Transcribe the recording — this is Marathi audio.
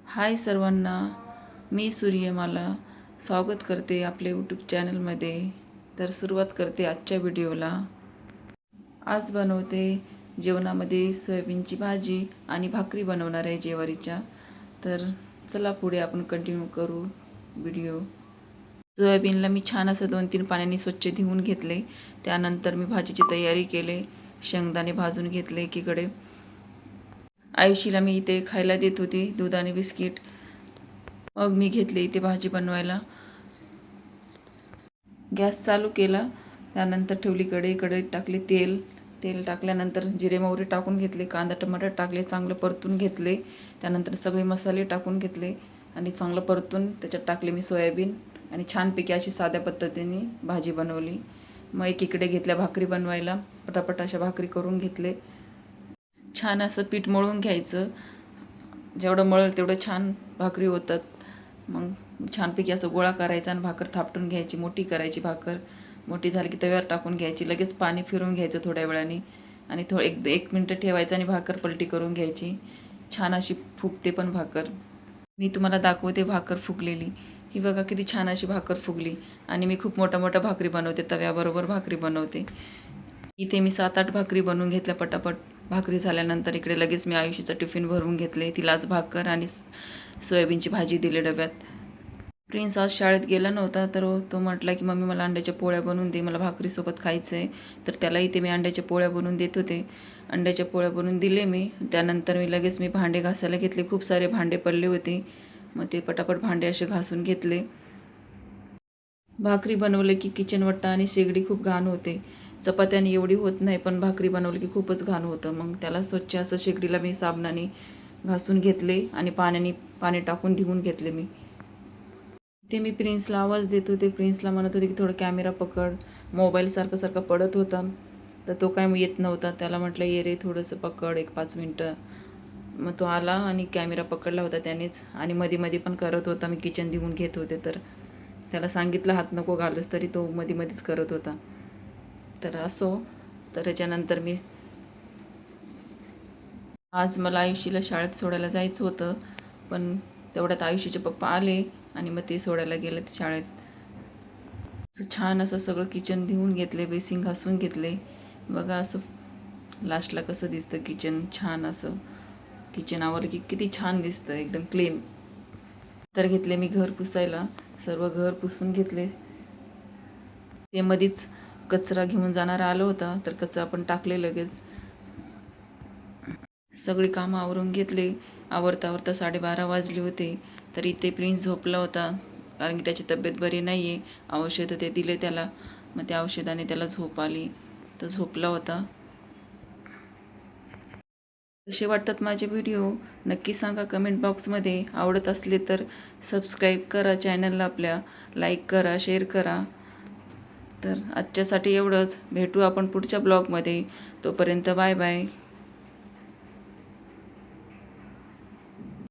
हाय सर्वांना, मी सूर्यमाला स्वागत करते आपल्या यूट्यूब चॅनलमध्ये. तर सुरुवात करते आजच्या व्हिडिओला. आज बनवते जेवणामध्ये सोयाबीनची भाजी आणि भाकरी बनवणार आहे ज्वारीच्या. तर चला पुढे आपण कंटिन्यू करू व्हिडिओ. सोयाबीनला मी छान असं 2-3 पाण्याने स्वच्छ धुवून घेतले. त्यानंतर मी भाजीची तयारी केली. शेंगदाणे भाजून घेतले एकीकडे. आयुषीला मी इथे खायला देत होते दूध आणि बिस्किट. मग मी घेतले इथे भाजी बनवायला. गॅस चालू केला. त्यानंतर ठेवली कढई. कढईत टाकले तेल टाकल्यानंतर जिरे मोहरी टाकून घेतले. कांदा टमाटर टाकले, चांगलं परतून घेतले. त्यानंतर सगळे मसाले टाकून घेतले आणि चांगलं परतून त्याच्यात टाकले मी सोयाबीन आणि छानपैकी अशी साध्या पद्धतीने भाजी बनवली. मग एकीकडे घेतल्या भाकरी बनवायला. पटापट अशा भाकरी करून घेतले. छान असं पीठ मळून घ्यायचं. जेवढं मळल तेवढं छान भाकरी होतात. मग छानपैकी असं गोळा करायचा आणि भाकर थापटून घ्यायची. मोठी करायची भाकर. मोठी झाली की तव्यावर टाकून घ्यायची. लगेच पाणी फिरवून घ्यायचं थोड्या वेळाने आणि एक मिनटं ठेवायचं आणि भाकर पलटी करून घ्यायची. छान अशी फुगते पण भाकर. मी तुम्हाला दाखवते भाकर फुगलेली. ही बघा किती छान अशी भाकर फुगली. आणि मी खूप मोठ्या भाकरी बनवते, तव्याबरोबर भाकरी बनवते. इथे मी 7-8 भाकरी बनवून घेतल्या पटापट. भाकरी झाल्यानंतर इकडे लगेच मी आयुषीचा टिफिन भरून घेतले. तिलाच भाकर आणि सोयाबीनची भाजी दिली डब्यात. प्रिन्स आज शाळेत गेला नव्हता, तर तो म्हटला की मम्मी मला अंड्याच्या पोळ्या बनवून दे, मला भाकरीसोबत खायचं आहे. तर त्याला इथे मी अंड्याच्या पोळ्या बनवून देत होते. अंड्याच्या पोळ्या बनवून दिले मी. त्यानंतर लगेच मी भांडे घासायला घेतले. खूप सारे भांडे पडले होते. मग ते पटापट भांडे असे घासून घेतले. भाकरी बनवले की किचन वट्टा आणि शेगडी खूप घाण होते. चपात्याने एवढी होत नाही, पण भाकरी बनवली की खूपच घाण होतं. मग त्याला स्वच्छ असं शेगडीला मी साबणाने घासून घेतले आणि पाणी टाकून धुवून घेतले मी. ते मी प्रिन्सला आवाज देत होते. प्रिन्सला म्हणत होते की थोडं कॅमेरा पकड. मोबाईल सारखा पडत होता, तर तो काय येत नव्हता. त्याला म्हटलं ये रे थोडंसं पकड 1-5 मिनटं. मग तो आला आणि कॅमेरा पकडला होता त्यानेच. आणि मध्ये पण करत होता. मी किचन धुवून घेत होते, तर त्याला सांगितलं हात नको घालूस, तरी तो मधीच करत होता. तर असो. तर त्याच्यानंतर मी आज मला आयुषीला शाळेत सोडायला जायचं होतं, पण तेवढ्यात आयुषीचे पप्पा आले आणि मग ते सोडायला गेले शाळेत. असं छान असं सगळं किचन धुवून घेतले, बेसिंग घासून घेतले. बघा असं लास्टला कसं दिसतं किचन. छान असं किचन आवरलं की किती छान दिसतं, एकदम क्लीन. तर घेतले मी घर पुसायला. सर्व घर पुसून घेतले. ते मधीच कचरा घेऊन जाणारा आला होता, तर कचरा पण टाकले लगेच. सगळी कामं आवरून घेतले. आवरता 12:30 वाजले होते. तर इथे प्रिन्स झोपला होता, कारण की त्याची तब्येत बरी नाही आहे. औषधं ते दिले त्याला. मग त्या औषधाने त्याला झोप आली, तो झोपला होता. कसे वाटतात माझे व्हिडिओ नक्की सांगा कमेंट बॉक्समध्ये. आवडत असले तर सबस्क्राईब करा चॅनलला आपल्या, लाईक करा, शेअर करा. तर आजच्यासाठी एवढंच. भेटू आपण पुढच्या ब्लॉगमध्ये. तोपर्यंत बाय बाय.